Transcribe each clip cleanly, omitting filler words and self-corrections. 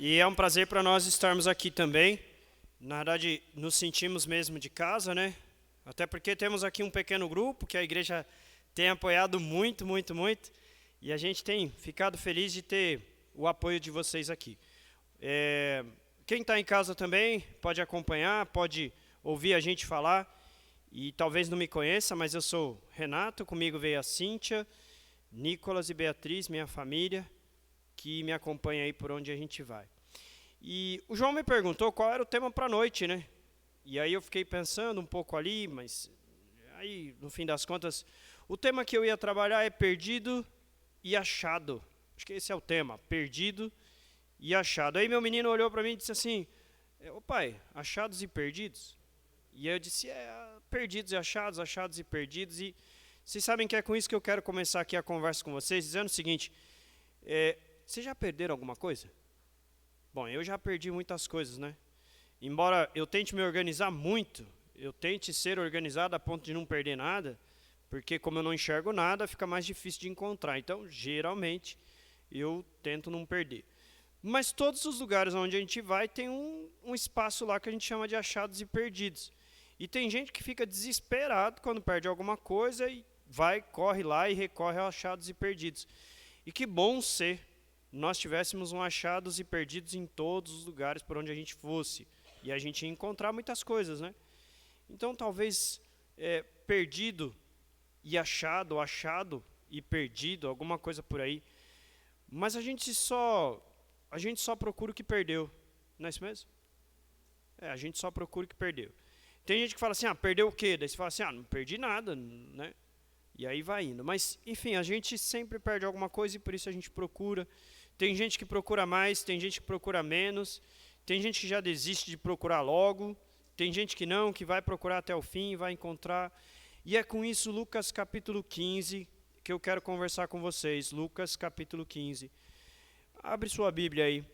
E é um prazer para nós estarmos aqui também. Na verdade, nos sentimos mesmo de casa, né? Até porque temos aqui um pequeno grupo que a igreja tem apoiado muito, muito, muito. E a gente tem ficado feliz de ter o apoio de vocês aqui. Quem está em casa também pode acompanhar, pode ouvir a gente falar. E talvez não me conheça, mas eu sou Renato, comigo veio a Cíntia, Nicolas e Beatriz, minha família, que me acompanha aí por onde a gente vai. E o João me perguntou qual era o tema para a noite, né? E aí eu fiquei pensando um pouco ali, mas aí, no fim das contas, o tema que eu ia trabalhar é perdido e achado. Acho que esse é o tema, perdido e achado. Aí meu menino olhou para mim e disse assim, ô pai, achados e perdidos? E eu disse, perdidos e achados, achados e perdidos. E vocês sabem que é com isso que eu quero começar aqui a conversa com vocês, dizendo o seguinte, vocês já perderam alguma coisa? Bom, eu já perdi muitas coisas, né? Embora eu tente me organizar muito, eu tente ser organizado a ponto de não perder nada, porque como eu não enxergo nada, fica mais difícil de encontrar. Então, geralmente, eu tento não perder. Mas todos os lugares onde a gente vai, tem um espaço lá que a gente chama de achados e perdidos. E tem gente que fica desesperado quando perde alguma coisa e corre lá e recorre a achados e perdidos. E que bom ser nós tivéssemos um achados e perdidos em todos os lugares por onde a gente fosse. E a gente ia encontrar muitas coisas, né? Então, talvez perdido e achado, achado e perdido, alguma coisa por aí. Mas a gente só procura o que perdeu. Não é isso mesmo? A gente só procura o que perdeu. Tem gente que fala assim, perdeu o quê? Daí você fala assim, não perdi nada, né? E aí vai indo. Mas, enfim, a gente sempre perde alguma coisa e por isso a gente procura. Tem gente que procura mais, tem gente que procura menos, tem gente que já desiste de procurar logo, tem gente que não, que vai procurar até o fim, vai encontrar. E é com isso, Lucas capítulo 15, que eu quero conversar com vocês. Lucas capítulo 15. Abre sua Bíblia aí.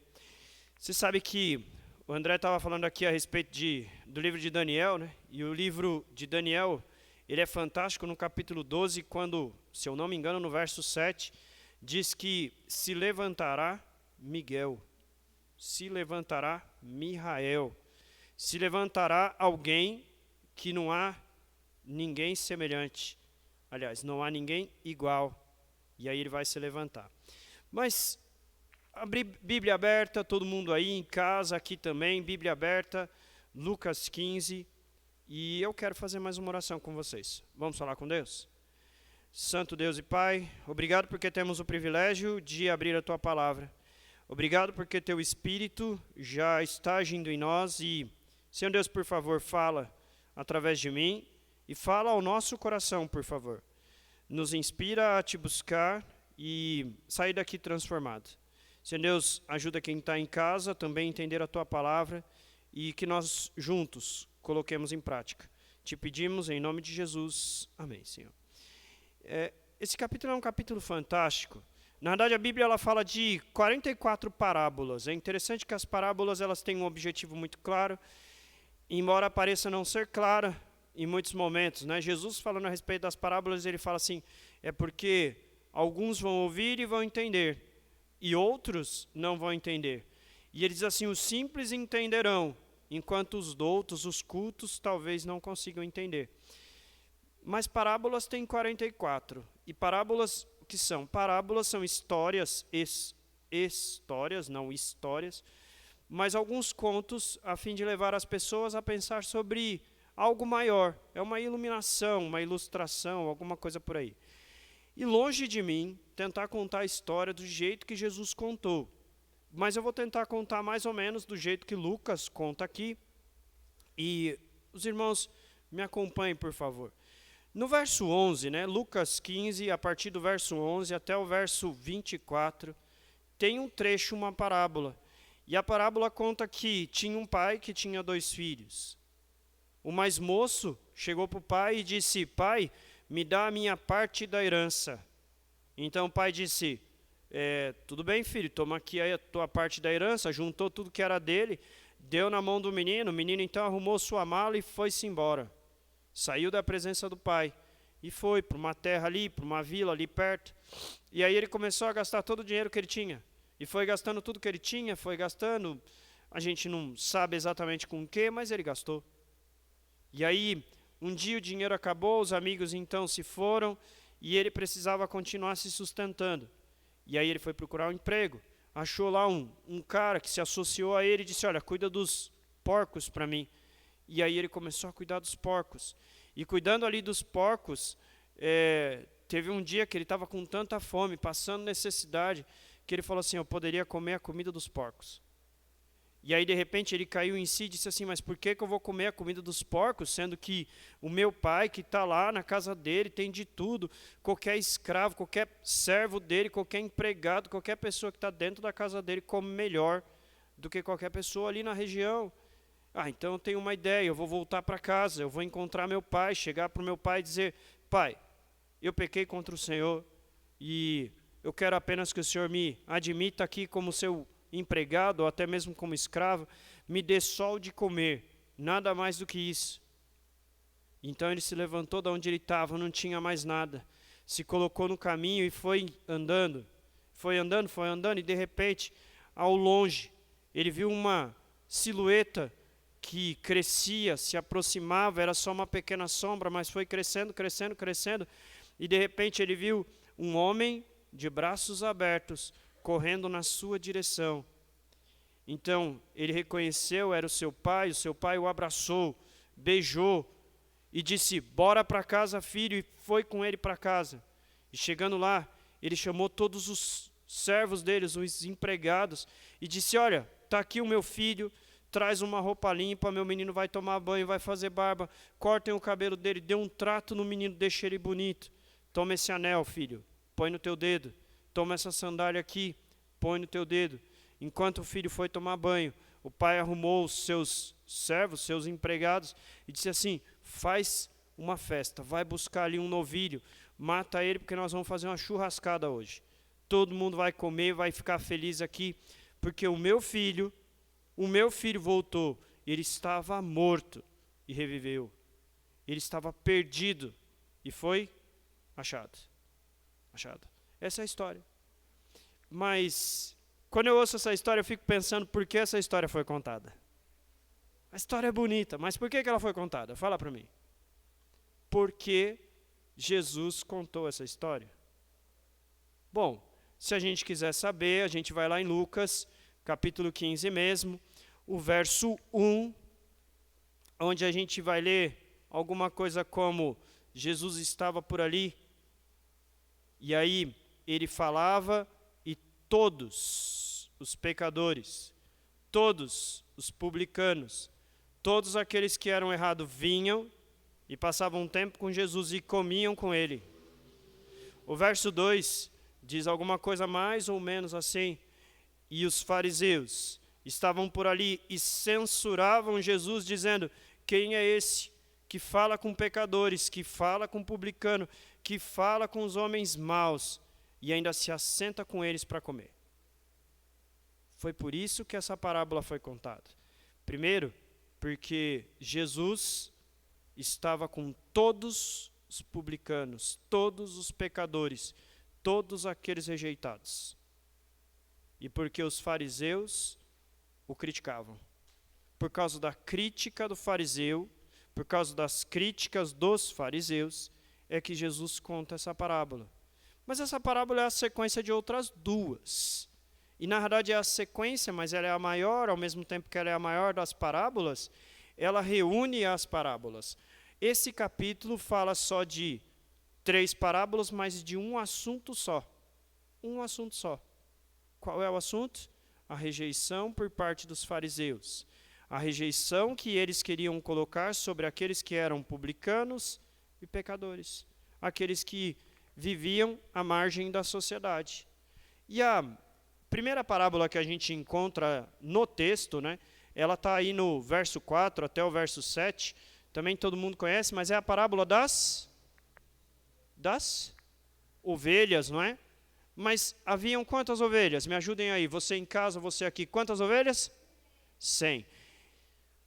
Você sabe que o André estava falando aqui a respeito do livro de Daniel, né? E o livro de Daniel, ele é fantástico no capítulo 12, quando, se eu não me engano, no verso 7, diz que se levantará Miguel, se levantará Mihael, se levantará alguém que não há ninguém semelhante. Aliás, não há ninguém igual. E aí ele vai se levantar. Mas, abrir Bíblia aberta, todo mundo aí em casa, aqui também, Bíblia aberta, Lucas 15. E eu quero fazer mais uma oração com vocês. Vamos falar com Deus? Santo Deus e Pai, obrigado porque temos o privilégio de abrir a Tua Palavra. Obrigado porque Teu Espírito já está agindo em nós e, Senhor Deus, por favor, fala através de mim e fala ao nosso coração, por favor. Nos inspira a Te buscar e sair daqui transformado. Senhor Deus, ajuda quem está em casa também a entender a Tua Palavra e que nós juntos coloquemos em prática. Te pedimos em nome de Jesus. Amém, Senhor. Esse capítulo é um capítulo fantástico. Na verdade, a Bíblia ela fala de 44 parábolas. É interessante que as parábolas elas têm um objetivo muito claro, embora pareça não ser clara em muitos momentos, né? Jesus falando a respeito das parábolas, ele fala assim, é porque alguns vão ouvir e vão entender, e outros não vão entender. E ele diz assim, os simples entenderão, enquanto os doutos, os cultos, talvez não consigam entender. Mas parábolas tem 44. E parábolas, o que são? Parábolas são histórias, não histórias, mas alguns contos a fim de levar as pessoas a pensar sobre algo maior. É uma iluminação, uma ilustração, alguma coisa por aí. E longe de mim tentar contar a história do jeito que Jesus contou. Mas eu vou tentar contar mais ou menos do jeito que Lucas conta aqui. E os irmãos me acompanhem, por favor. No verso 11, né, Lucas 15, a partir do verso 11 até o verso 24, tem um trecho, uma parábola. E a parábola conta que tinha um pai que tinha 2 filhos. O mais moço chegou para o pai e disse, pai, me dá a minha parte da herança. Então o pai disse, tudo bem, filho, toma aqui a tua parte da herança, juntou tudo que era dele, deu na mão do menino, o menino então arrumou sua mala e foi-se embora. Saiu da presença do pai e foi para uma terra ali, para uma vila ali perto. E aí ele começou a gastar todo o dinheiro que ele tinha. E foi gastando tudo que ele tinha, foi gastando, a gente não sabe exatamente com o que, mas ele gastou. E aí, um dia o dinheiro acabou, os amigos então se foram, e ele precisava continuar se sustentando. E aí ele foi procurar um emprego. Achou lá um cara que se associou a ele e disse, olha, cuida dos porcos para mim. E aí ele começou a cuidar dos porcos. E cuidando ali dos porcos, teve um dia que ele estava com tanta fome, passando necessidade, que ele falou assim, eu poderia comer a comida dos porcos. E aí de repente ele caiu em si e disse assim, mas por que eu vou comer a comida dos porcos, sendo que o meu pai que está lá na casa dele tem de tudo, qualquer escravo, qualquer servo dele, qualquer empregado, qualquer pessoa que está dentro da casa dele come melhor do que qualquer pessoa ali na região. Então eu tenho uma ideia, eu vou voltar para casa, eu vou encontrar meu pai, chegar para o meu pai e dizer, pai, eu pequei contra o Senhor e eu quero apenas que o Senhor me admita aqui como seu empregado, ou até mesmo como escravo, me dê só o de comer, nada mais do que isso. Então ele se levantou de onde ele estava, não tinha mais nada, se colocou no caminho e foi andando, e de repente, ao longe, ele viu uma silhueta que crescia, se aproximava, era só uma pequena sombra, mas foi crescendo, e de repente ele viu um homem de braços abertos, correndo na sua direção. Então, ele reconheceu, era o seu pai o abraçou, beijou, e disse, bora para casa, filho, e foi com ele para casa. E chegando lá, ele chamou todos os servos deles, os empregados, e disse, olha, está aqui o meu filho, traz uma roupa limpa, meu menino vai tomar banho, vai fazer barba, cortem o cabelo dele, dê um trato no menino, deixa ele bonito. Toma esse anel, filho, põe no teu dedo. Toma essa sandália aqui, põe no teu dedo. Enquanto o filho foi tomar banho, o pai arrumou os seus servos, seus empregados, e disse assim, faz uma festa, vai buscar ali um novilho, mata ele porque nós vamos fazer uma churrascada hoje. Todo mundo vai comer, vai ficar feliz aqui, porque o meu filho voltou, ele estava morto e reviveu. Ele estava perdido e foi achado. Essa é a história. Mas, quando eu ouço essa história, eu fico pensando por que essa história foi contada. A história é bonita, mas por que ela foi contada? Fala para mim. Porque Jesus contou essa história. Bom, se a gente quiser saber, a gente vai lá em Lucas, capítulo 15 mesmo, o verso 1, onde a gente vai ler alguma coisa como Jesus estava por ali, e aí ele falava e todos os pecadores, todos os publicanos, todos aqueles que eram errados vinham e passavam um tempo com Jesus e comiam com ele. O verso 2 diz alguma coisa mais ou menos assim, e os fariseus estavam por ali e censuravam Jesus, dizendo, quem é esse que fala com pecadores, que fala com publicano, que fala com os homens maus e ainda se assenta com eles para comer? Foi por isso que essa parábola foi contada. Primeiro, porque Jesus estava com todos os publicanos, todos os pecadores, todos aqueles rejeitados. E porque os fariseus o criticavam. Por causa da crítica do fariseu, por causa das críticas dos fariseus, é que Jesus conta essa parábola. Mas essa parábola é a sequência de outras duas. E na verdade é a sequência, mas ela é a maior, ao mesmo tempo que ela é a maior das parábolas, ela reúne as parábolas. Esse capítulo fala só de 3 parábolas, mas de um assunto só. Um assunto só. Qual é o assunto? A rejeição por parte dos fariseus. A rejeição que eles queriam colocar sobre aqueles que eram publicanos e pecadores. Aqueles que viviam à margem da sociedade. E a primeira parábola que a gente encontra no texto, né, ela está aí no verso 4 até o verso 7. Também todo mundo conhece, mas é a parábola das ovelhas, não é? Mas haviam quantas ovelhas? Me ajudem aí, você em casa, você aqui. Quantas ovelhas? 100.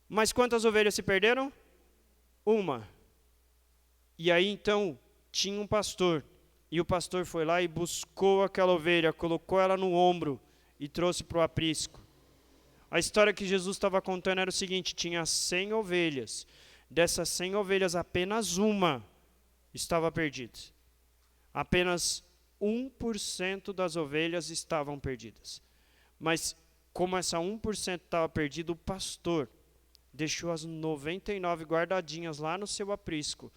Mas quantas ovelhas se perderam? Uma. E aí então tinha um pastor. E o pastor foi lá e buscou aquela ovelha, colocou ela no ombro e trouxe para o aprisco. A história que Jesus estava contando era o seguinte: tinha 100 ovelhas. Dessas 100 ovelhas, apenas uma estava perdida. Apenas 1% das ovelhas estavam perdidas. Mas, como essa 1% estava perdida, o pastor deixou as 99 guardadinhas lá no seu aprisco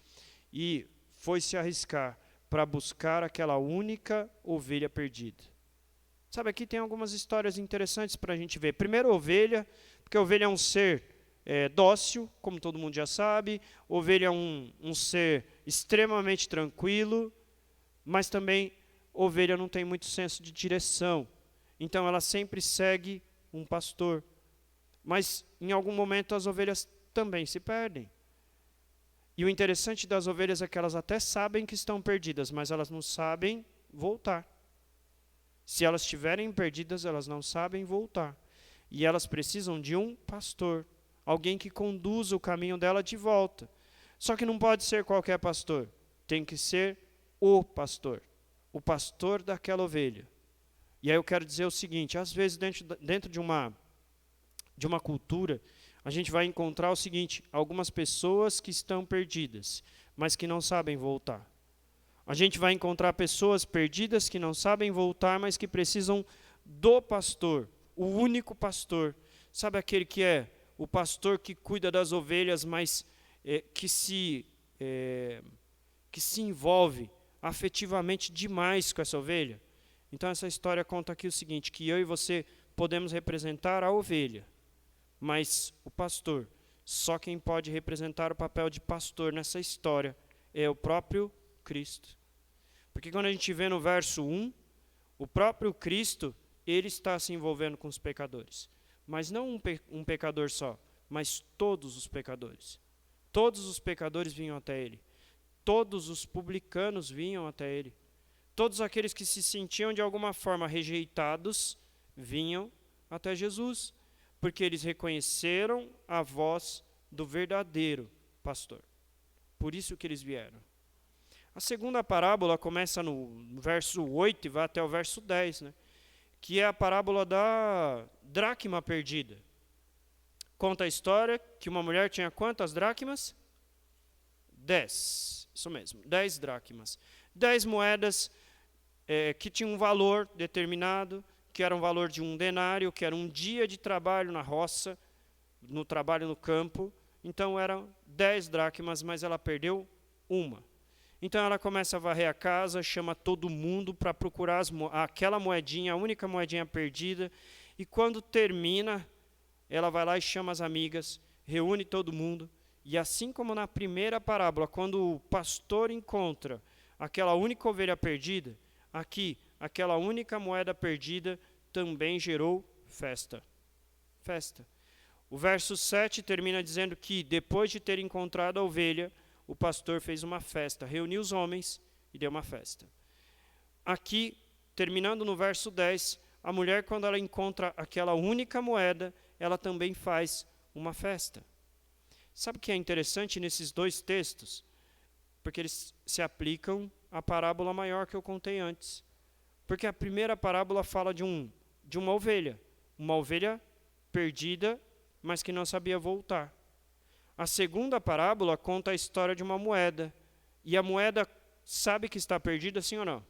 e foi se arriscar para buscar aquela única ovelha perdida. Sabe, aqui tem algumas histórias interessantes para a gente ver. Primeiro, ovelha, porque a ovelha é um ser dócil, como todo mundo já sabe. Ovelha é um ser extremamente tranquilo, mas também ovelha não tem muito senso de direção. Então, ela sempre segue um pastor. Mas, em algum momento, as ovelhas também se perdem. E o interessante das ovelhas é que elas até sabem que estão perdidas, mas elas não sabem voltar. Se elas estiverem perdidas, elas não sabem voltar. E elas precisam de um pastor, alguém que conduza o caminho dela de volta. Só que não pode ser qualquer pastor, tem que ser o pastor daquela ovelha. E aí eu quero dizer o seguinte: às vezes dentro de uma cultura, a gente vai encontrar o seguinte: algumas pessoas que estão perdidas, mas que não sabem voltar. A gente vai encontrar pessoas perdidas que não sabem voltar, mas que precisam do pastor, o único pastor. Sabe aquele que é o pastor que cuida das ovelhas, mas que se envolve afetivamente demais com essa ovelha? Então essa história conta aqui o seguinte, que eu e você podemos representar a ovelha, mas o pastor, só quem pode representar o papel de pastor nessa história é o próprio Cristo. Porque quando a gente vê no verso 1, o próprio Cristo, ele está se envolvendo com os pecadores. Mas não um pecador só, mas todos os pecadores. Todos os pecadores vinham até ele. Todos os publicanos vinham até ele. Todos aqueles que se sentiam de alguma forma rejeitados, vinham até Jesus. Porque eles reconheceram a voz do verdadeiro pastor. Por isso que eles vieram. A segunda parábola começa no verso 8 e vai até o verso 10, né? Que é a parábola da dracma perdida. Conta a história que uma mulher tinha quantas dracmas? 10, isso mesmo, 10 dracmas. 10 moedas que tinham um valor determinado, que era um valor de 1 denário, que era um dia de trabalho na roça, no trabalho no campo. Então eram 10 dracmas, mas ela perdeu uma. Então ela começa a varrer a casa, chama todo mundo para procurar aquela moedinha, a única moedinha perdida. E quando termina, ela vai lá e chama as amigas, reúne todo mundo. E assim como na primeira parábola, quando o pastor encontra aquela única ovelha perdida, aqui, aquela única moeda perdida também gerou festa. Festa. O verso 7 termina dizendo que, depois de ter encontrado a ovelha, o pastor fez uma festa, reuniu os homens e deu uma festa. Aqui, terminando no verso 10, a mulher, quando ela encontra aquela única moeda, ela também faz uma festa. Sabe o que é interessante nesses dois textos? Porque eles se aplicam à parábola maior que eu contei antes. Porque a primeira parábola fala de uma ovelha perdida, mas que não sabia voltar. A segunda parábola conta a história de uma moeda. E a moeda sabe que está perdida, sim ou não?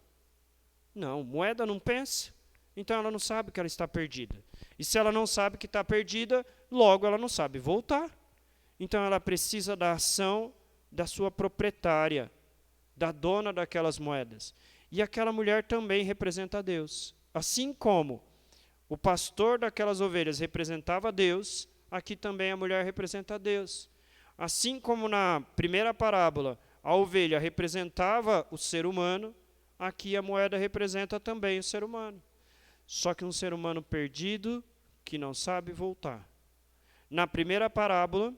Não, moeda não pensa, então ela não sabe que ela está perdida. E se ela não sabe que está perdida, logo ela não sabe voltar. Então ela precisa da ação da sua proprietária, da dona daquelas moedas. E aquela mulher também representa a Deus. Assim como o pastor daquelas ovelhas representava a Deus, aqui também a mulher representa a Deus. Assim como na primeira parábola a ovelha representava o ser humano, aqui a moeda representa também o ser humano. Só que um ser humano perdido que não sabe voltar. Na primeira parábola,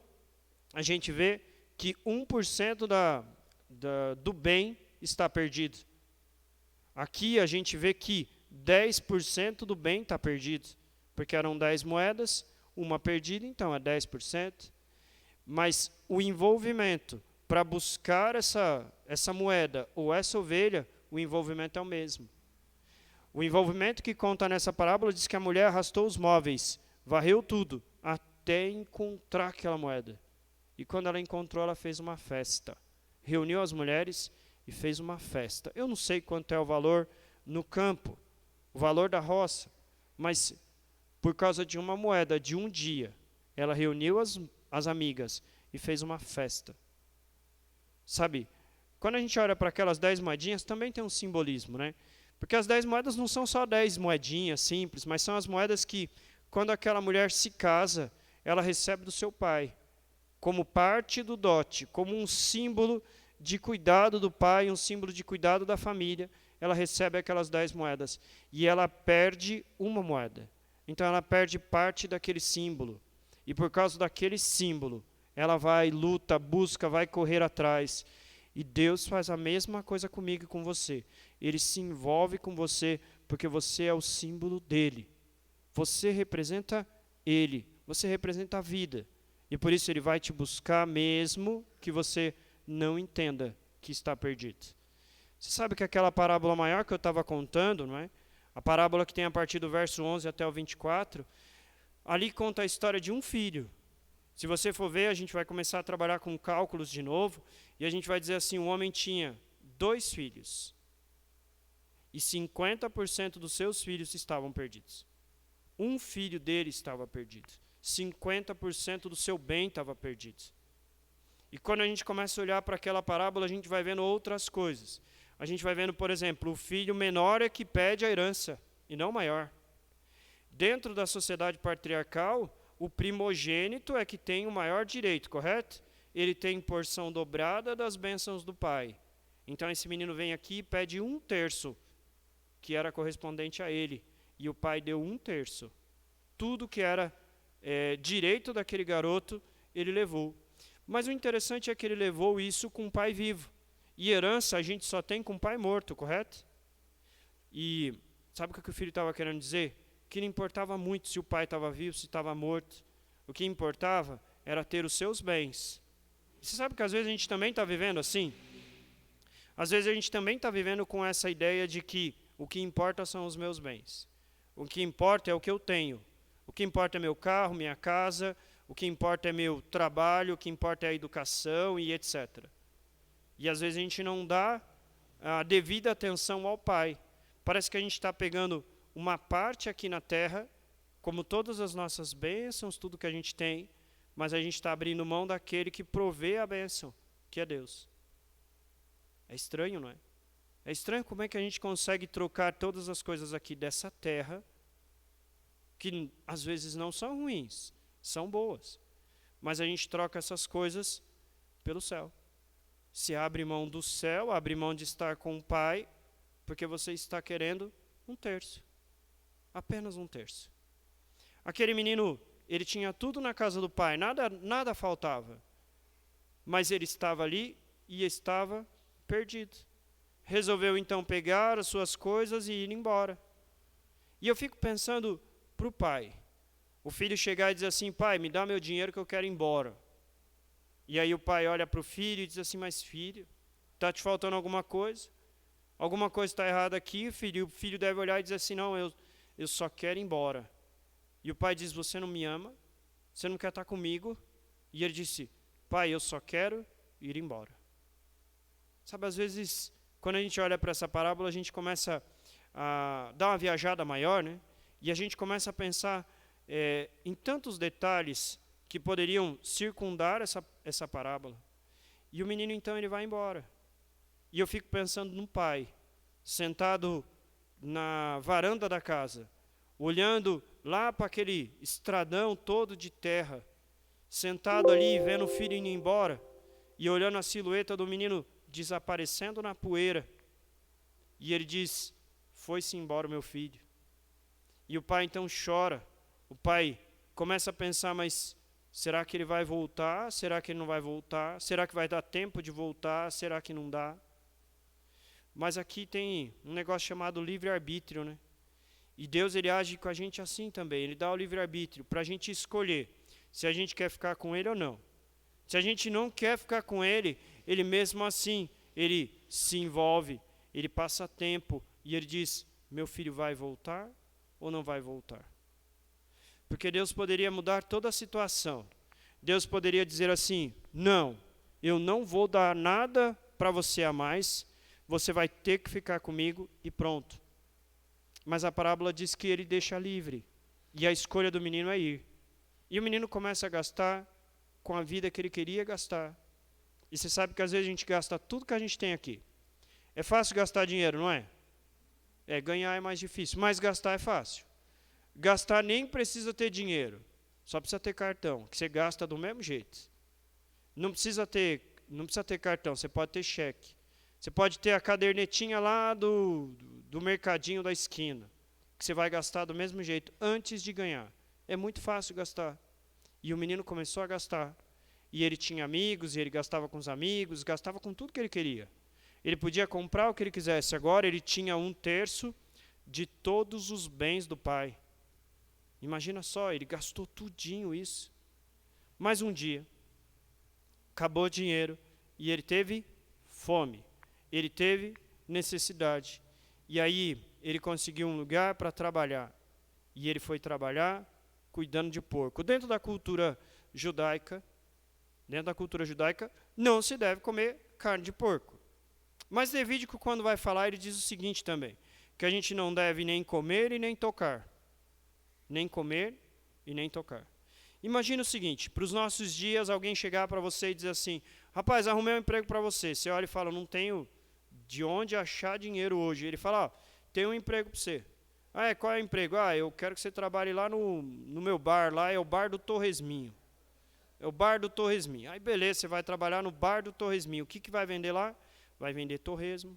a gente vê que 1% do bem está perdido. Aqui a gente vê que 10% do bem está perdido, porque eram 10 moedas, uma perdida, então é 10%. Mas o envolvimento para buscar essa moeda ou essa ovelha, o envolvimento é o mesmo. O envolvimento que conta nessa parábola diz que a mulher arrastou os móveis, varreu tudo, até encontrar aquela moeda. E quando ela encontrou, ela fez uma festa. Reuniu as mulheres e fez uma festa. Eu não sei quanto é o valor no campo, o valor da roça, mas por causa de uma moeda de um dia, ela reuniu as amigas e fez uma festa. Sabe, quando a gente olha para aquelas 10 moedinhas, também tem um simbolismo, né? Porque as 10 moedas não são só 10 moedinhas simples, mas são as moedas que, quando aquela mulher se casa, ela recebe do seu pai, como parte do dote, como um símbolo de cuidado do pai, um símbolo de cuidado da família. Ela recebe aquelas 10 moedas e ela perde uma moeda. Então ela perde parte daquele símbolo. E por causa daquele símbolo, ela vai, luta, busca, vai correr atrás. E Deus faz a mesma coisa comigo e com você. Ele se envolve com você porque você é o símbolo dele. Você representa ele, você representa a vida. E por isso ele vai te buscar mesmo que você não entenda que está perdido. Você sabe que aquela parábola maior que eu estava contando, não é? A parábola que tem a partir do verso 11 até o 24, ali conta a história de um filho. Se você for ver, a gente vai começar a trabalhar com cálculos de novo, e a gente vai dizer assim, um homem tinha 2 filhos, e 50% dos seus filhos estavam perdidos. Um filho dele estava perdido. 50% do seu bem estava perdido. E quando a gente começa a olhar para aquela parábola, a gente vai vendo outras coisas. A gente vai vendo, por exemplo, o filho menor é que pede a herança, e não o maior. Dentro da sociedade patriarcal, o primogênito é que tem o maior direito, correto? Ele tem porção dobrada das bênçãos do pai. Então esse menino vem aqui e pede 1/3, que era correspondente a ele. E o pai deu 1/3. Tudo que era direito daquele garoto, ele levou. Mas o interessante é que ele levou isso com o pai vivo. E herança a gente só tem com o pai morto, correto? E sabe o que o filho estava querendo dizer? Que não importava muito se o pai estava vivo, se estava morto. O que importava era ter os seus bens. Você sabe que às vezes a gente também está vivendo assim? Às vezes a gente também está vivendo com essa ideia de que o que importa são os meus bens. O que importa é o que eu tenho. O que importa é meu carro, minha casa. O que importa é meu trabalho. O que importa é a educação e etc. E às vezes a gente não dá a devida atenção ao pai. Parece que a gente está pegando uma parte aqui na terra, como todas as nossas bênçãos, tudo que a gente tem, mas a gente está abrindo mão daquele que provê a bênção, que é Deus. É estranho, não é? É estranho como é que a gente consegue trocar todas as coisas aqui dessa terra, que às vezes não são ruins, são boas, mas a gente troca essas coisas pelo céu. Se abre mão do céu, abre mão de estar com o Pai, porque você está querendo 1/3. Apenas 1/3. Aquele menino, ele tinha tudo na casa do pai, nada faltava. Mas ele estava ali e estava perdido. Resolveu então pegar as suas coisas e ir embora. E eu fico pensando para o pai. O filho chegar e dizer assim, pai, me dá meu dinheiro que eu quero ir embora. E aí o pai olha para o filho e diz assim, mas filho, está te faltando alguma coisa? Alguma coisa está errada aqui, filho? E o filho deve olhar e dizer assim, não, eu só quero ir embora. E o pai diz, você não me ama? Você não quer estar comigo? E ele disse, pai, eu só quero ir embora. Sabe, às vezes, quando a gente olha para essa parábola, a gente começa a dar uma viajada maior, né? E a gente começa a pensar em tantos detalhes que poderiam circundar essa parábola. E o menino, então, ele vai embora. E eu fico pensando no pai, sentado na varanda da casa, olhando lá para aquele estradão todo de terra, sentado ali, vendo o filho indo embora, e olhando a silhueta do menino desaparecendo na poeira. E ele diz, foi-se embora o meu filho. E o pai então chora. O pai começa a pensar, mas será que ele vai voltar? Será que ele não vai voltar? Será que vai dar tempo de voltar? Será que não dá? Mas aqui tem um negócio chamado livre-arbítrio, né? E Deus, ele age com a gente assim também. Ele dá o livre-arbítrio para a gente escolher se a gente quer ficar com ele ou não. Se a gente não quer ficar com ele, ele mesmo assim, ele se envolve, ele passa tempo e ele diz, meu filho vai voltar ou não vai voltar? Porque Deus poderia mudar toda a situação. Deus poderia dizer assim, não, eu não vou dar nada para você a mais, você vai ter que ficar comigo e pronto. Mas a parábola diz que ele deixa livre, e a escolha do menino é ir. E o menino começa a gastar com a vida que ele queria gastar. E você sabe que às vezes a gente gasta tudo que a gente tem aqui. É fácil gastar dinheiro, não é? Ganhar é mais difícil, mas gastar é fácil. Gastar nem precisa ter dinheiro, só precisa ter cartão, que você gasta do mesmo jeito. Não precisa ter cartão, você pode ter cheque. Você pode ter a cadernetinha lá do mercadinho da esquina, que você vai gastar do mesmo jeito, antes de ganhar. É muito fácil gastar. E o menino começou a gastar. E ele tinha amigos, e ele gastava com os amigos, gastava com tudo que ele queria. Ele podia comprar o que ele quisesse. Agora ele tinha 1/3 de todos os bens do pai. Imagina só, ele gastou tudinho isso. Mas um dia, acabou o dinheiro e ele teve fome. Ele teve necessidade. E aí ele conseguiu um lugar para trabalhar. E ele foi trabalhar cuidando de porco. Dentro da cultura judaica, não se deve comer carne de porco. Mas Levítico, quando vai falar, ele diz o seguinte também, que a gente não deve nem comer e nem tocar. Nem comer e nem tocar. Imagina o seguinte, para os nossos dias, alguém chegar para você e dizer assim, rapaz, arrumei um emprego para você. Você olha e fala, não tenho de onde achar dinheiro hoje. Ele fala, tem um emprego para você. Qual é o emprego? Eu quero que você trabalhe lá no meu bar, lá é o bar do Torresminho. É o bar do Torresminho. Aí beleza, você vai trabalhar no bar do Torresminho. O que vai vender lá? Vai vender torresmo.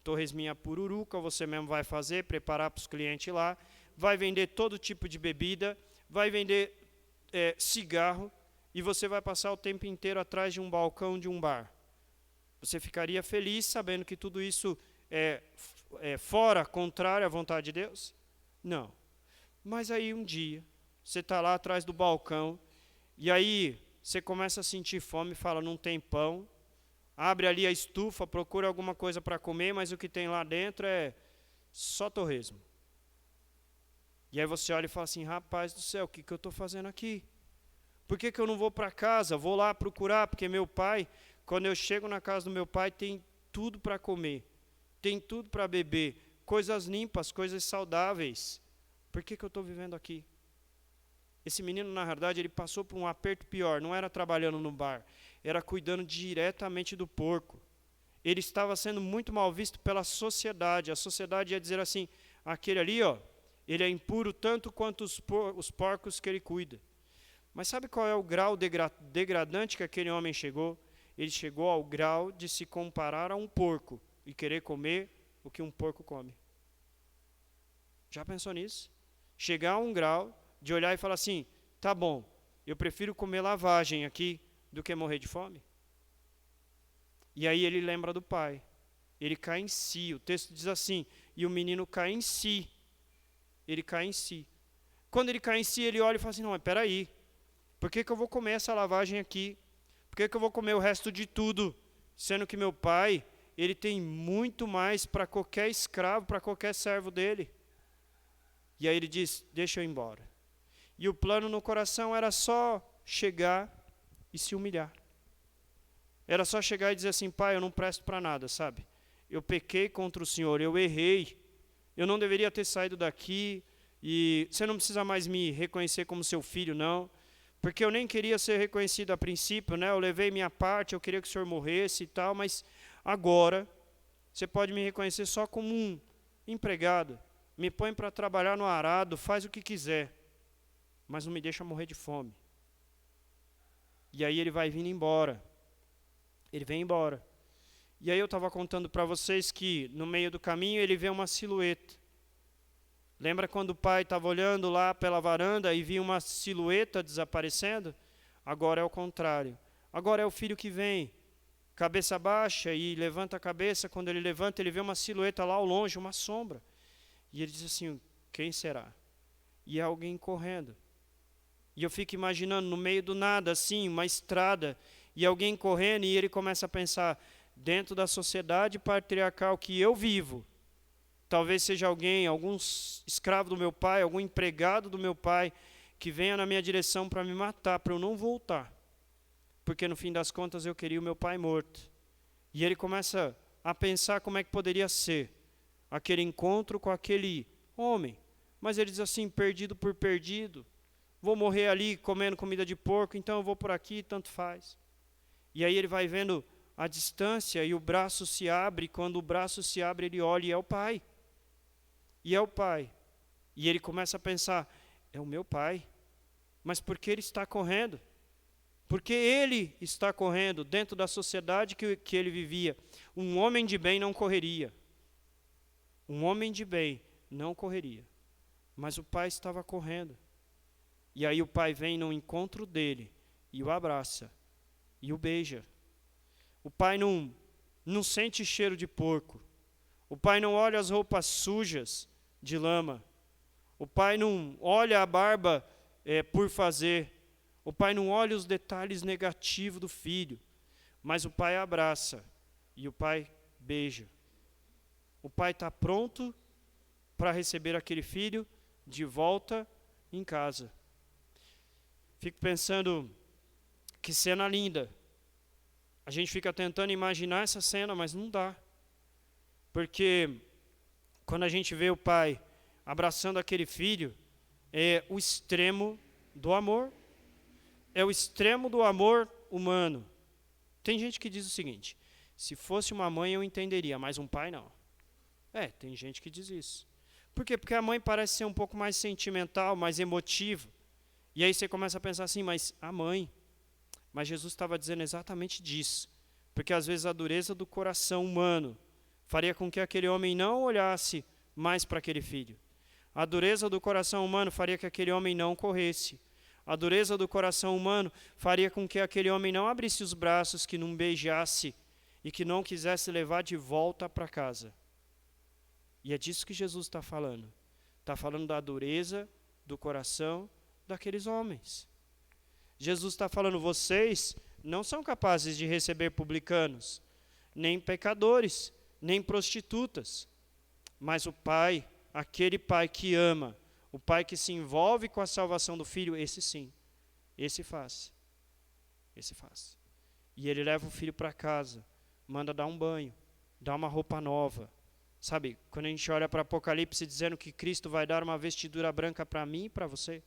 Torresminha pururuca, você mesmo vai fazer, preparar para os clientes lá. Vai vender todo tipo de bebida. Vai vender cigarro. E você vai passar o tempo inteiro atrás de um balcão de um bar. Você ficaria feliz sabendo que tudo isso é fora, contrário à vontade de Deus? Não. Mas aí um dia, você está lá atrás do balcão, e aí você começa a sentir fome e fala, não tem pão. Abre ali a estufa, procura alguma coisa para comer, mas o que tem lá dentro é só torresmo. E aí você olha e fala assim, rapaz do céu, o que eu estou fazendo aqui? Por que eu não vou para casa? Vou lá procurar, porque meu pai, quando eu chego na casa do meu pai, tem tudo para comer. Tem tudo para beber. Coisas limpas, coisas saudáveis. Por que eu estou vivendo aqui? Esse menino, na verdade, ele passou por um aperto pior. Não era trabalhando no bar. Era cuidando diretamente do porco. Ele estava sendo muito mal visto pela sociedade. A sociedade ia dizer assim, aquele ali, ele é impuro tanto quanto os porcos que ele cuida. Mas sabe qual é o grau degradante que aquele homem chegou? Ele chegou ao grau de se comparar a um porco e querer comer o que um porco come. Já pensou nisso? Chegar a um grau de olhar e falar assim, tá bom, eu prefiro comer lavagem aqui do que morrer de fome? E aí ele lembra do pai. Ele cai em si. O texto diz assim, e o menino cai em si. Ele cai em si. Quando ele cai em si, ele olha e fala assim, não, mas peraí, por que eu vou comer essa lavagem aqui? Por que eu vou comer o resto de tudo? Sendo que meu pai, ele tem muito mais para qualquer escravo, para qualquer servo dele. E aí ele diz, deixa eu ir embora. E o plano no coração era só chegar e se humilhar. Era só chegar e dizer assim, pai, eu não presto para nada, sabe? Eu pequei contra o Senhor, eu errei. Eu não deveria ter saído daqui. E você não precisa mais me reconhecer como seu filho, não. Porque eu nem queria ser reconhecido a princípio, né? Eu levei minha parte, eu queria que o Senhor morresse e tal, mas agora você pode me reconhecer só como um empregado. Me põe para trabalhar no arado, faz o que quiser, mas não me deixa morrer de fome. E aí ele vai vindo embora. Ele vem embora. E aí eu estava contando para vocês que no meio do caminho ele vê uma silhueta. Lembra quando o pai estava olhando lá pela varanda e via uma silhueta desaparecendo? Agora é o contrário. Agora é o filho que vem, cabeça baixa e levanta a cabeça. Quando ele levanta, ele vê uma silhueta lá ao longe, uma sombra. E ele diz assim, quem será? E é alguém correndo. E eu fico imaginando no meio do nada, assim, uma estrada, e alguém correndo, e ele começa a pensar, dentro da sociedade patriarcal que eu vivo, Talvez seja alguém, algum escravo do meu pai, algum empregado do meu pai, que venha na minha direção para me matar, para eu não voltar. Porque no fim das contas eu queria o meu pai morto. E ele começa a pensar como é que poderia ser aquele encontro com aquele homem. Mas ele diz assim, perdido por perdido. Vou morrer ali comendo comida de porco, então eu vou por aqui, tanto faz. E aí ele vai vendo a distância e o braço se abre. E quando o braço se abre, ele olha e é o pai. E é o pai. E ele começa a pensar, é o meu pai. Mas por que ele está correndo? Porque ele está correndo dentro da sociedade que ele vivia. Um homem de bem não correria. Um homem de bem não correria. Mas o pai estava correndo. E aí o pai vem no encontro dele e o abraça e o beija. O pai não sente cheiro de porco. O pai não olha as roupas sujas de lama. O pai não olha a barba por fazer. O pai não olha os detalhes negativos do filho. Mas o pai abraça e o pai beija. O pai está pronto para receber aquele filho de volta em casa. Fico pensando, que cena linda. A gente fica tentando imaginar essa cena, mas não dá. Porque quando a gente vê o pai abraçando aquele filho, é o extremo do amor. É o extremo do amor humano. Tem gente que diz o seguinte, se fosse uma mãe eu entenderia, mas um pai não. Tem gente que diz isso. Por quê? Porque a mãe parece ser um pouco mais sentimental, mais emotiva. E aí você começa a pensar assim, mas a mãe... Mas Jesus estava dizendo exatamente disso. Porque às vezes a dureza do coração humano faria com que aquele homem não olhasse mais para aquele filho. A dureza do coração humano faria que aquele homem não corresse. A dureza do coração humano faria com que aquele homem não abrisse os braços, que não beijasse e que não quisesse levar de volta para casa. E é disso que Jesus está falando. Está falando da dureza do coração daqueles homens. Jesus está falando, vocês não são capazes de receber publicanos, nem pecadores, nem prostitutas. Mas o pai, aquele pai que ama, o pai que se envolve com a salvação do filho, esse sim, esse faz. Esse faz. E ele leva o filho para casa, manda dar um banho, dá uma roupa nova. Sabe, quando a gente olha para Apocalipse dizendo que Cristo vai dar uma vestidura branca para mim e para você.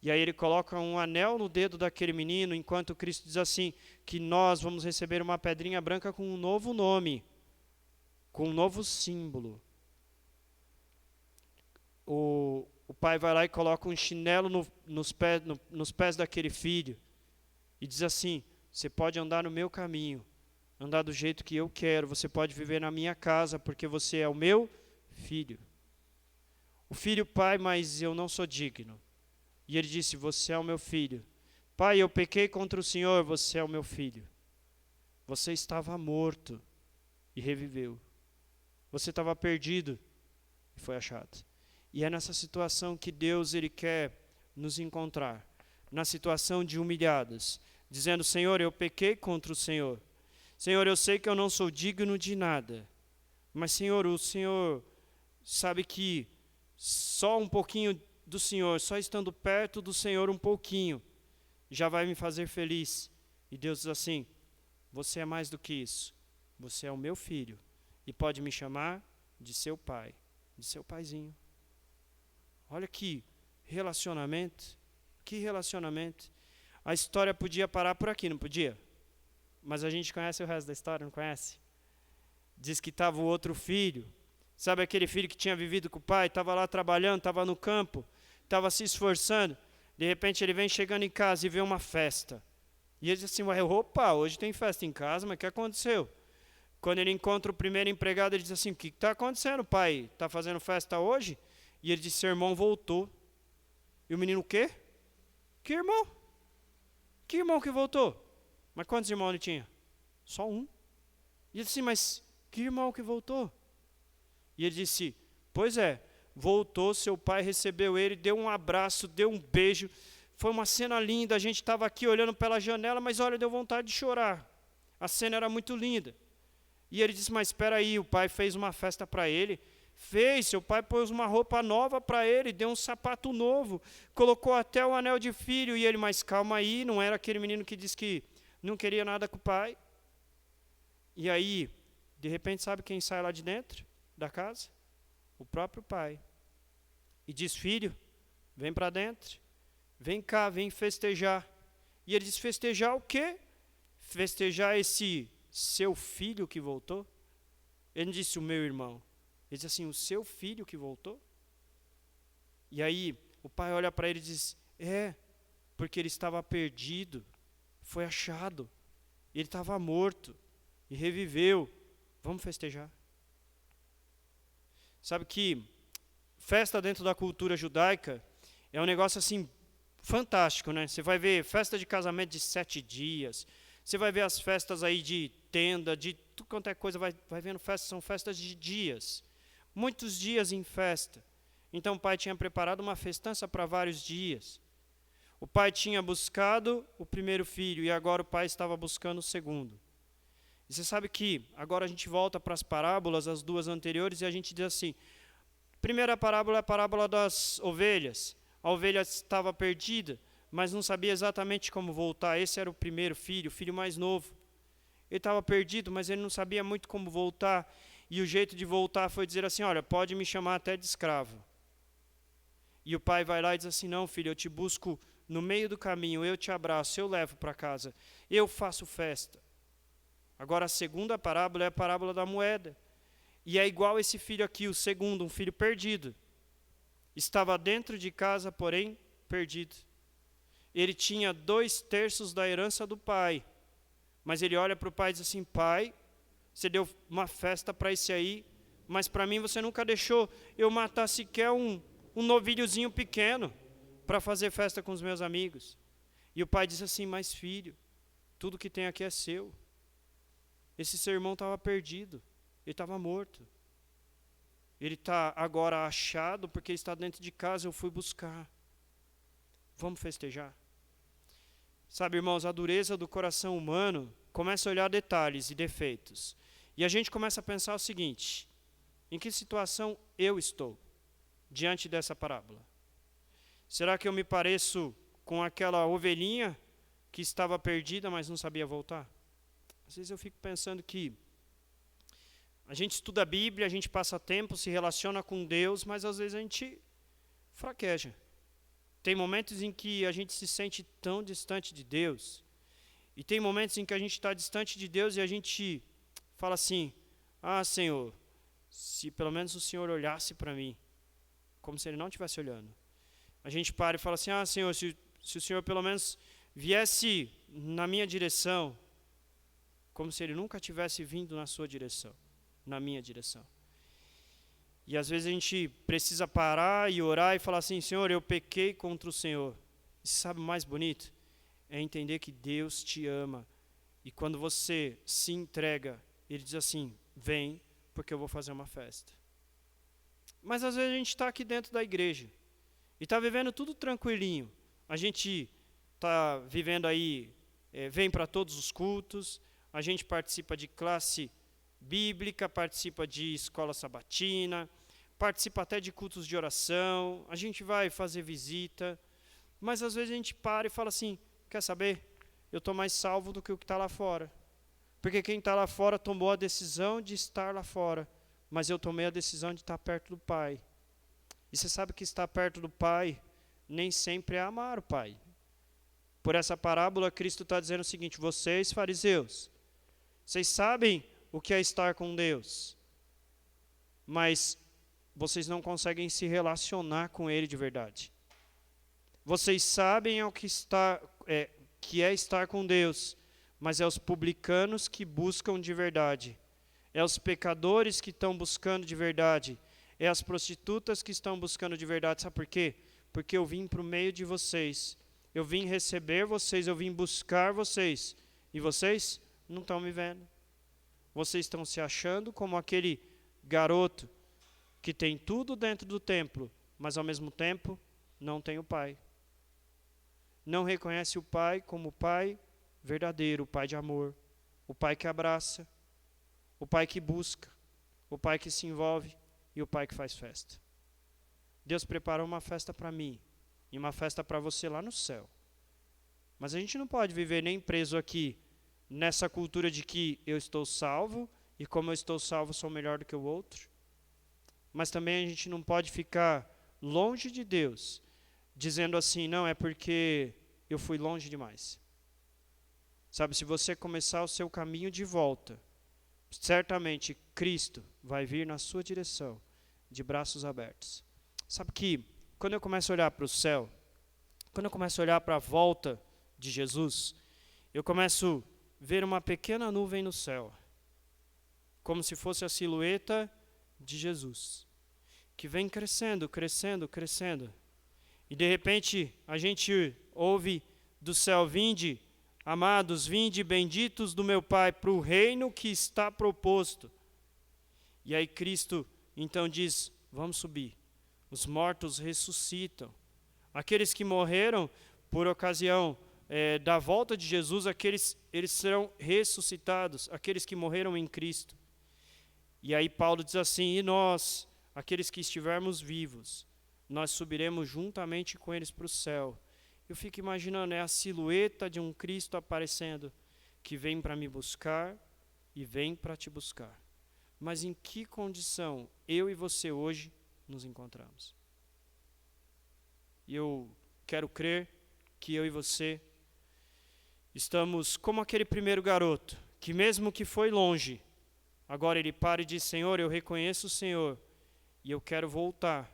E aí ele coloca um anel no dedo daquele menino, enquanto Cristo diz assim, que nós vamos receber uma pedrinha branca com um novo nome, com um novo símbolo. O pai vai lá e coloca um chinelo nos pés daquele filho, e diz assim, você pode andar no meu caminho, andar do jeito que eu quero, você pode viver na minha casa, porque você é o meu filho. O filho, pai, mas eu não sou digno. E ele disse, você é o meu filho. Pai, eu pequei contra o Senhor, você é o meu filho. Você estava morto e reviveu. Você estava perdido e foi achado. E é nessa situação que Deus ele quer nos encontrar. Na situação de humilhados. Dizendo, Senhor, eu pequei contra o Senhor. Senhor, eu sei que eu não sou digno de nada. Mas, Senhor, o Senhor sabe que só um pouquinho do Senhor, só estando perto do Senhor um pouquinho, já vai me fazer feliz. E Deus diz assim, você é mais do que isso. Você é o meu filho. E pode me chamar de seu pai, de seu paizinho. Olha que relacionamento, que relacionamento. A história podia parar por aqui, não podia? Mas a gente conhece o resto da história, não conhece? Diz que estava o outro filho, sabe aquele filho que tinha vivido com o pai, estava lá trabalhando, estava no campo, estava se esforçando, de repente ele vem chegando em casa e vê uma festa. E ele diz assim, opa, hoje tem festa em casa, mas o que aconteceu? Quando ele encontra o primeiro empregado, ele diz assim, o que está acontecendo, pai? Está fazendo festa hoje? E ele diz, seu irmão voltou. E o menino, o quê? Que irmão? Que irmão que voltou? Mas quantos irmãos ele tinha? Só um. E ele disse, mas que irmão que voltou? E ele disse, pois é, voltou, seu pai recebeu ele, deu um abraço, deu um beijo. Foi uma cena linda, a gente estava aqui olhando pela janela, mas olha, deu vontade de chorar. A cena era muito linda. E ele disse, mas espera aí, o pai fez uma festa para ele. Fez, seu pai pôs uma roupa nova para ele, deu um sapato novo, colocou até o anel de filho. E ele, mas calma aí, não era aquele menino que disse que não queria nada com o pai? E aí, de repente, sabe quem sai lá de dentro da casa? O próprio pai. E diz, filho, vem para dentro, vem cá, vem festejar. E ele diz, festejar o quê? Festejar esse seu filho que voltou? Ele não disse, o meu irmão. Ele diz assim, o seu filho que voltou? E aí, o pai olha para ele e diz, porque ele estava perdido, foi achado, ele estava morto e reviveu, vamos festejar. Sabe que festa dentro da cultura judaica é um negócio assim fantástico, né? Você vai ver festa de casamento de 7 dias, você vai ver as festas aí de tenda, de tudo quanto é coisa, vai vendo festas, são festas de dias, muitos dias em festa. Então o pai tinha preparado uma festança para vários dias. O pai tinha buscado o primeiro filho e agora o pai estava buscando o segundo. E você sabe que agora a gente volta para as parábolas, as duas anteriores, e a gente diz assim, primeira parábola é a parábola das ovelhas. A ovelha estava perdida, mas não sabia exatamente como voltar. Esse era o primeiro filho, o filho mais novo. Ele estava perdido, mas ele não sabia muito como voltar. E o jeito de voltar foi dizer assim, olha, pode me chamar até de escravo. E o pai vai lá e diz assim, não filho, eu te busco no meio do caminho, eu te abraço, eu levo para casa, eu faço festa. Agora a segunda parábola é a parábola da moeda. E é igual esse filho aqui, o segundo, um filho perdido. Estava dentro de casa, porém perdido. Ele tinha 2/3 da herança do pai. Mas ele olha para o pai e diz assim, pai, você deu uma festa para esse aí, mas para mim você nunca deixou eu matar sequer um novilhozinho pequeno para fazer festa com os meus amigos. E o pai diz assim, mas filho, tudo que tem aqui é seu. Esse seu irmão estava perdido, ele estava morto. Ele está agora achado porque ele está dentro de casa, eu fui buscar. Vamos festejar. Sabe, irmãos, a dureza do coração humano começa a olhar detalhes e defeitos. E a gente começa a pensar o seguinte, em que situação eu estou diante dessa parábola? Será que eu me pareço com aquela ovelhinha que estava perdida, mas não sabia voltar? Às vezes eu fico pensando que a gente estuda a Bíblia, a gente passa tempo, se relaciona com Deus, mas às vezes a gente fraqueja. Tem momentos em que a gente se sente tão distante de Deus. E tem momentos em que a gente está distante de Deus e a gente fala assim, Senhor, se pelo menos o Senhor olhasse para mim, como se Ele não estivesse olhando. A gente para e fala assim, Senhor, se o Senhor pelo menos viesse na minha direção, como se Ele nunca tivesse vindo na sua direção, na minha direção. E às vezes a gente precisa parar e orar e falar assim, Senhor, eu pequei contra o Senhor. E sabe o mais bonito? É entender que Deus te ama. E quando você se entrega, Ele diz assim, vem, porque eu vou fazer uma festa. Mas às vezes a gente está aqui dentro da igreja e está vivendo tudo tranquilinho. A gente está vivendo aí, vem para todos os cultos, a gente participa de classe bíblica, participa de escola sabatina, participa até de cultos de oração, a gente vai fazer visita, mas às vezes a gente para e fala assim, quer saber? Eu estou mais salvo do que o que está lá fora. Porque quem está lá fora tomou a decisão de estar lá fora, mas eu tomei a decisão de estar perto do Pai. E você sabe que estar perto do Pai nem sempre é amar o Pai. Por essa parábola, Cristo está dizendo o seguinte, vocês, fariseus, vocês sabem o que é estar com Deus, mas vocês não conseguem se relacionar com Ele de verdade. Vocês sabem o que é estar com Deus, mas é os publicanos que buscam de verdade. É os pecadores que estão buscando de verdade. É as prostitutas que estão buscando de verdade. Sabe por quê? Porque eu vim para o meio de vocês. Eu vim receber vocês, eu vim buscar vocês. E vocês não estão me vendo. Vocês estão se achando como aquele garoto que tem tudo dentro do templo, mas ao mesmo tempo não tem o Pai. Não reconhece o Pai como o Pai verdadeiro, o Pai de amor, o Pai que abraça, o pai que busca, o pai que se envolve e o pai que faz festa. Deus preparou uma festa para mim e uma festa para você lá no céu. Mas a gente não pode viver nem preso aqui nessa cultura de que eu estou salvo e como eu estou salvo sou melhor do que o outro. Mas também a gente não pode ficar longe de Deus, dizendo assim, não, é porque eu fui longe demais. Sabe, se você começar o seu caminho de volta, certamente Cristo vai vir na sua direção, de braços abertos. Sabe que quando eu começo a olhar para o céu, quando eu começo a olhar para a volta de Jesus, eu começo a ver uma pequena nuvem no céu, como se fosse a silhueta de Jesus, que vem crescendo, crescendo, crescendo. E de repente a gente ouve do céu, vinde, amados, vinde, benditos do meu Pai, para o reino que está proposto. E aí Cristo então diz, vamos subir. Os mortos ressuscitam. Aqueles que morreram por ocasião da volta de Jesus, eles serão ressuscitados, aqueles que morreram em Cristo. E aí Paulo diz assim, e nós, aqueles que estivermos vivos, nós subiremos juntamente com eles para o céu. Eu fico imaginando, é a silhueta de um Cristo aparecendo, que vem para me buscar e vem para te buscar. Mas em que condição eu e você hoje nos encontramos? E eu quero crer que eu e você estamos como aquele primeiro garoto, que mesmo que foi longe, agora ele para e diz, Senhor, eu reconheço o Senhor e eu quero voltar.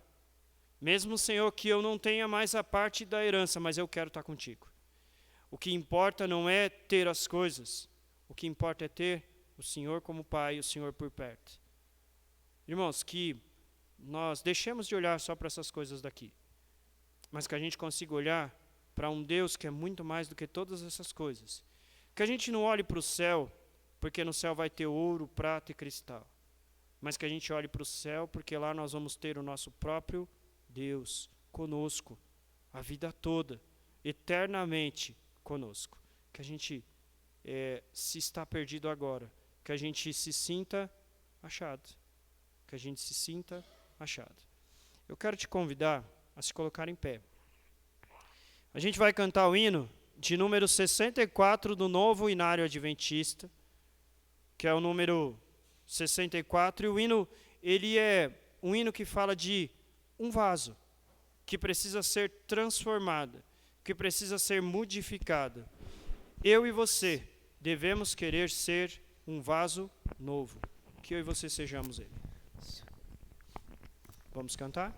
Mesmo, Senhor, que eu não tenha mais a parte da herança, mas eu quero estar contigo. O que importa não é ter as coisas, o que importa é ter o Senhor como Pai e o Senhor por perto. Irmãos, que nós deixemos de olhar só para essas coisas daqui, mas que a gente consiga olhar para um Deus que é muito mais do que todas essas coisas. Que a gente não olhe para o céu, porque no céu vai ter ouro, prata e cristal. Mas que a gente olhe para o céu, porque lá nós vamos ter o nosso próprio Deus conosco, a vida toda, eternamente conosco. Que a gente, se está perdido agora, que a gente se sinta achado. Que a gente se sinta achado. Eu quero te convidar a se colocar em pé. A gente vai cantar o hino de número 64 do Novo Inário Adventista, que é o número 64, e o hino, ele é um hino que fala de um vaso que precisa ser transformado, que precisa ser modificado. Eu e você devemos querer ser um vaso novo, que eu e você sejamos ele. Vamos cantar?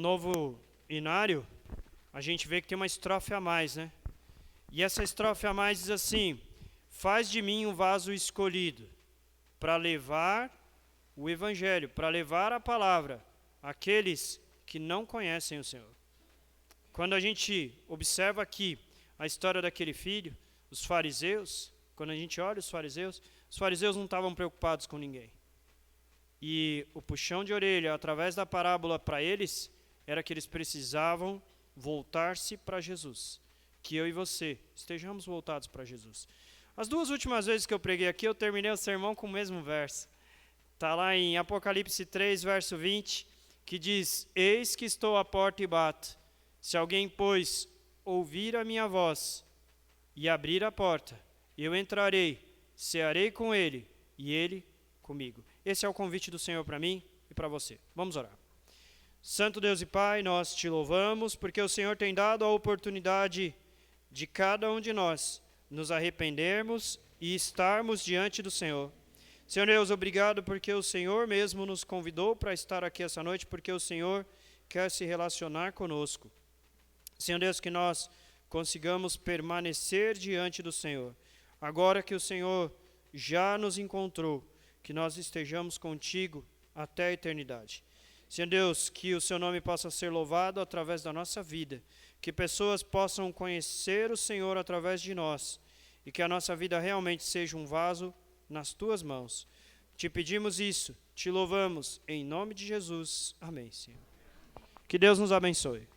novo inário, a gente vê que tem uma estrofe a mais, né? E essa estrofe a mais diz assim: faz de mim um vaso escolhido para levar o evangelho, para levar a palavra àqueles que não conhecem o Senhor. Quando a gente observa aqui a história daquele filho, os fariseus, quando a gente olha os fariseus não estavam preocupados com ninguém. E o puxão de orelha, através da parábola para eles, era que eles precisavam voltar-se para Jesus. Que eu e você estejamos voltados para Jesus. As duas últimas vezes que eu preguei aqui, eu terminei o sermão com o mesmo verso. Está lá em Apocalipse 3, verso 20, que diz: eis que estou à porta e bato. Se alguém, pois, ouvir a minha voz e abrir a porta, eu entrarei, cearei com ele e ele comigo. Esse é o convite do Senhor para mim e para você. Vamos orar. Santo Deus e Pai, nós te louvamos porque o Senhor tem dado a oportunidade de cada um de nós nos arrependermos e estarmos diante do Senhor. Senhor Deus, obrigado porque o Senhor mesmo nos convidou para estar aqui essa noite, porque o Senhor quer se relacionar conosco. Senhor Deus, que nós consigamos permanecer diante do Senhor. Agora que o Senhor já nos encontrou, que nós estejamos contigo até a eternidade. Senhor Deus, que o seu nome possa ser louvado através da nossa vida, que pessoas possam conhecer o Senhor através de nós e que a nossa vida realmente seja um vaso nas tuas mãos. Te pedimos isso, te louvamos, em nome de Jesus. Amém, Senhor. Que Deus nos abençoe.